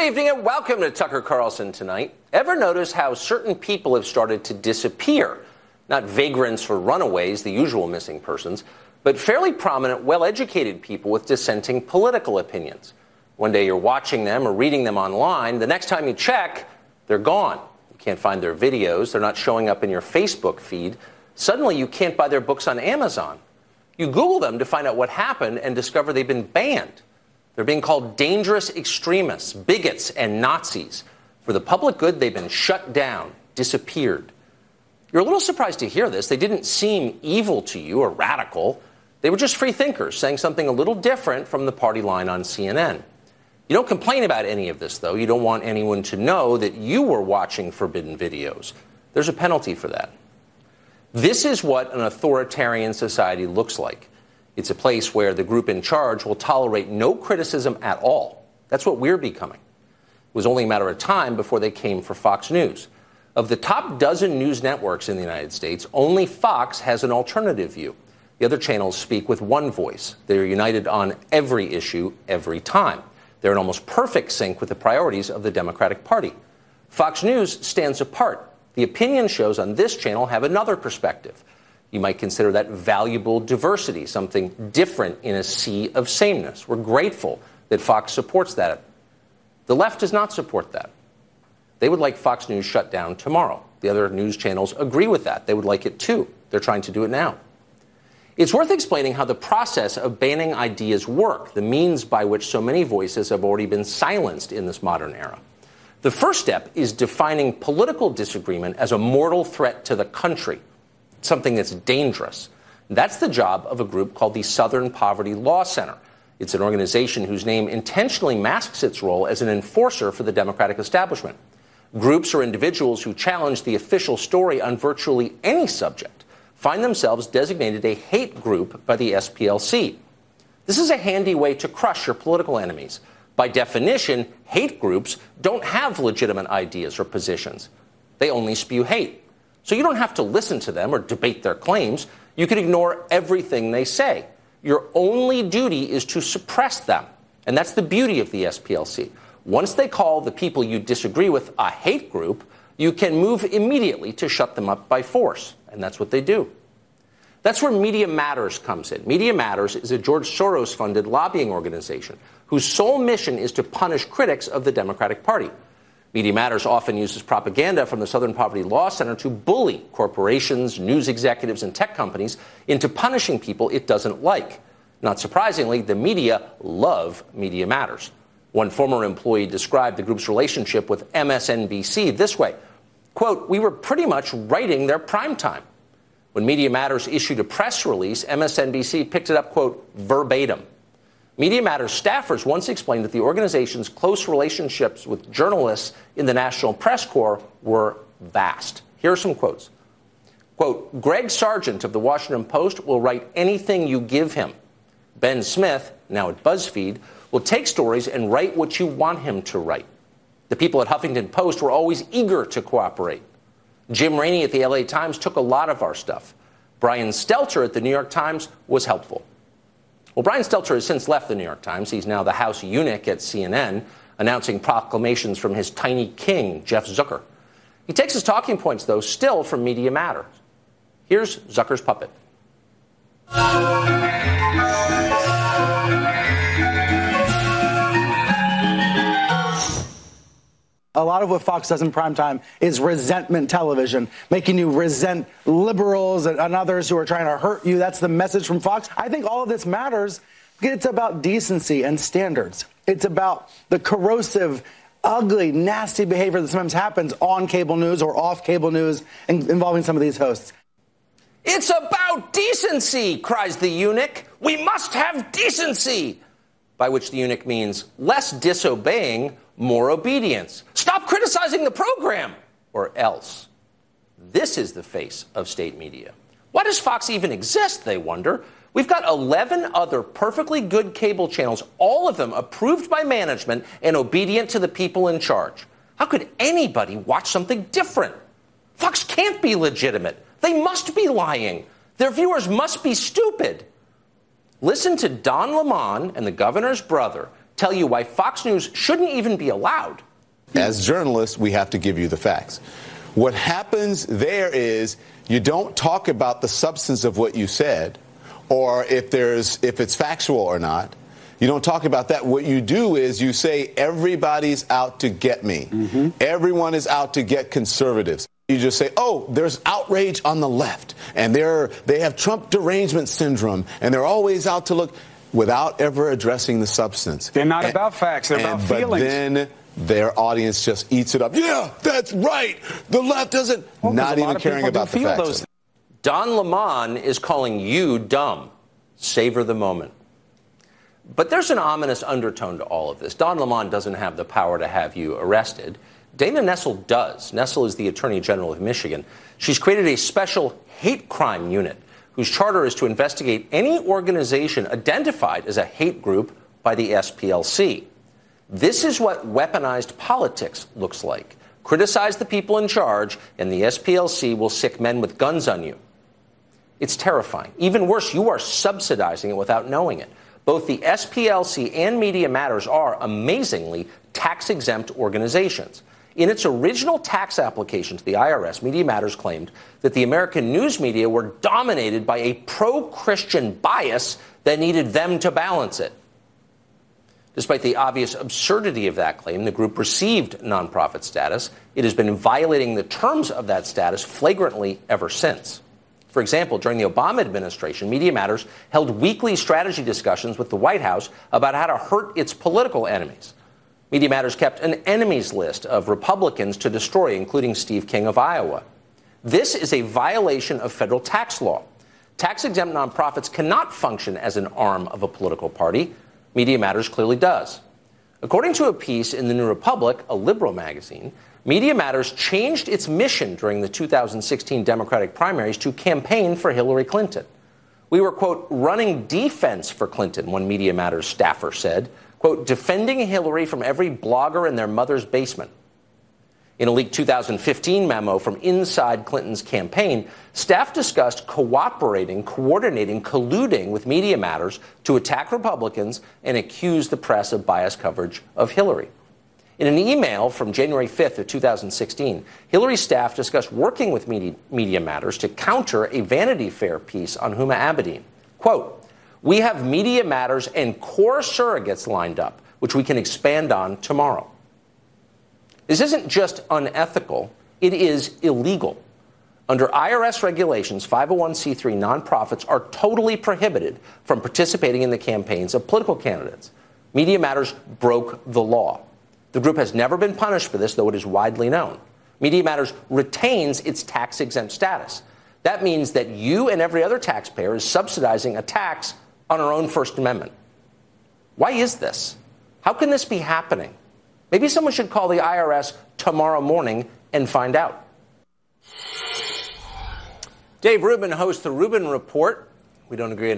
evening and welcome to Tucker Carlson Tonight. Ever notice how certain people have started to disappear? Not vagrants or runaways, the usual missing persons, but fairly prominent, well-educated people with dissenting political opinions. One day you're watching them or reading them online. The next time you check, they're gone. You can't find their videos. They're not showing up in your Facebook feed. Suddenly you can't buy their books on Amazon. You Google them to find out what happened and discover they've been banned. They're being called dangerous extremists, bigots, and Nazis. For the public good, they've been shut down, disappeared. You're a little surprised to hear this. They didn't seem evil to you or radical. They were just free thinkers saying something a little different from the party line on CNN. You don't complain about any of this, though. You don't want anyone to know that you were watching forbidden videos. There's a penalty for that. This is what an authoritarian society looks like. It's a place where the group in charge will tolerate no criticism at all. That's what we're becoming. It was only a matter of time before they came for Fox News. Of the top dozen news networks in the United States, only Fox has an alternative view. The other channels speak with one voice. They're united on every issue, every time. They're in almost perfect sync with the priorities of the Democratic Party. Fox News stands apart. The opinion shows on this channel have another perspective. You might consider that valuable diversity, something different in a sea of sameness. We're grateful that Fox supports that. The left does not support that. They would like Fox News shut down tomorrow. The other news channels agree with that. They would like it too. They're trying to do it now. It's worth explaining how the process of banning ideas work, the means by which so many voices have already been silenced in this modern era. The first step is defining political disagreement as a mortal threat to the country, something that's dangerous. That's the job of a group called the Southern Poverty Law Center. It's an organization whose name intentionally masks its role as an enforcer for the Democratic establishment. Groups or individuals who challenge the official story on virtually any subject find themselves designated a hate group by the SPLC. This is a handy way to crush your political enemies. By definition, hate groups don't have legitimate ideas or positions. They only spew hate. So you don't have to listen to them or debate their claims. You can ignore everything they say. Your only duty is to suppress them. And that's the beauty of the SPLC. Once they call the people you disagree with a hate group, you can move immediately to shut them up by force. And that's what they do. That's where Media Matters comes in. Media Matters is a George Soros-funded lobbying organization whose sole mission is to punish critics of the Democratic Party. Media Matters often uses propaganda from the Southern Poverty Law Center to bully corporations, news executives, and tech companies into punishing people it doesn't like. Not surprisingly, the media love Media Matters. One former employee described the group's relationship with MSNBC this way, quote, "We were pretty much writing their primetime. When Media Matters issued a press release, MSNBC picked it up, quote, verbatim. Media Matters staffers once explained that the organization's close relationships with journalists in the National Press Corps were vast. Here are some quotes. Quote, Greg Sargent of the Washington Post will write anything you give him. Ben Smith, now at BuzzFeed, will take stories and write what you want him to write. The people at Huffington Post were always eager to cooperate. Jim Rainey at the LA Times took a lot of our stuff. Brian Stelter at the New York Times was helpful. Well, Brian Stelter has since left the New York Times. He's now the House eunuch at CNN, announcing proclamations from his tiny king, Jeff Zucker. He takes his talking points, though, still from Media Matters. Here's Zucker's puppet. A lot of what Fox does in primetime is resentment television, making you resent liberals and others who are trying to hurt you. That's the message from Fox. I think all of this matters because it's about decency and standards. It's about the corrosive, ugly, nasty behavior that sometimes happens on cable news or off cable news involving some of these hosts. It's about decency, cries the eunuch. We must have decency. By which the eunuch means less disobeying, more obedience. Stop criticizing the program, or else. This is the face of state media. Why does Fox even exist, they wonder? We've got 11 other perfectly good cable channels, all of them approved by management and obedient to the people in charge. How could anybody watch something different? Fox can't be legitimate. They must be lying. Their viewers must be stupid. Listen to Don Lemon and the governor's brother tell you why Fox News shouldn't even be allowed. As journalists, we have to give you the facts. What happens there is you don't talk about the substance of what you said or if it's factual or not. You don't talk about that. What you do is you say everybody's out to get me. Mm-hmm. Everyone is out to get conservatives. You just say, oh, there's outrage on the left, and they have Trump derangement syndrome, and they're always out to look, without ever addressing the substance. They're not about facts. They're about feelings. But then their audience just eats it up. Yeah, that's right. The left doesn't, not even caring about the facts. Don Lemon is calling you dumb. Savor the moment. But there's an ominous undertone to all of this. Don Lemon doesn't have the power to have you arrested. Dana Nessel does. Nessel is the Attorney General of Michigan. She's created a special hate crime unit whose charter is to investigate any organization identified as a hate group by the SPLC. This is what weaponized politics looks like. Criticize the people in charge, and the SPLC will sic men with guns on you. It's terrifying. Even worse, you are subsidizing it without knowing it. Both the SPLC and Media Matters are, amazingly, tax-exempt organizations. In its original tax application to the IRS, Media Matters claimed that the American news media were dominated by a pro-Christian bias that needed them to balance it. Despite the obvious absurdity of that claim, the group received nonprofit status. It has been violating the terms of that status flagrantly ever since. For example, during the Obama administration, Media Matters held weekly strategy discussions with the White House about how to hurt its political enemies. Media Matters kept an enemies list of Republicans to destroy, including Steve King of Iowa. This is a violation of federal tax law. Tax-exempt nonprofits cannot function as an arm of a political party. Media Matters clearly does. According to a piece in the New Republic, a liberal magazine, Media Matters changed its mission during the 2016 Democratic primaries to campaign for Hillary Clinton. We were, quote, running defense for Clinton, one Media Matters staffer said, quote, defending Hillary from every blogger in their mother's basement. In a leaked 2015 memo from inside Clinton's campaign, staff discussed cooperating, coordinating, colluding with Media Matters to attack Republicans and accuse the press of biased coverage of Hillary. In an email from January 5th of 2016, Hillary's staff discussed working with Media Matters to counter a Vanity Fair piece on Huma Abedin. Quote, we have Media Matters and core surrogates lined up, which we can expand on tomorrow. This isn't just unethical, it is illegal. Under IRS regulations, 501c3 nonprofits are totally prohibited from participating in the campaigns of political candidates. Media Matters broke the law. The group has never been punished for this, though it is widely known. Media Matters retains its tax-exempt status. That means that you and every other taxpayer is subsidizing attacks on our own First Amendment. Why is this? How can this be happening? Maybe someone should call the IRS tomorrow morning and find out. Dave Rubin hosts the Rubin Report. We don't agree on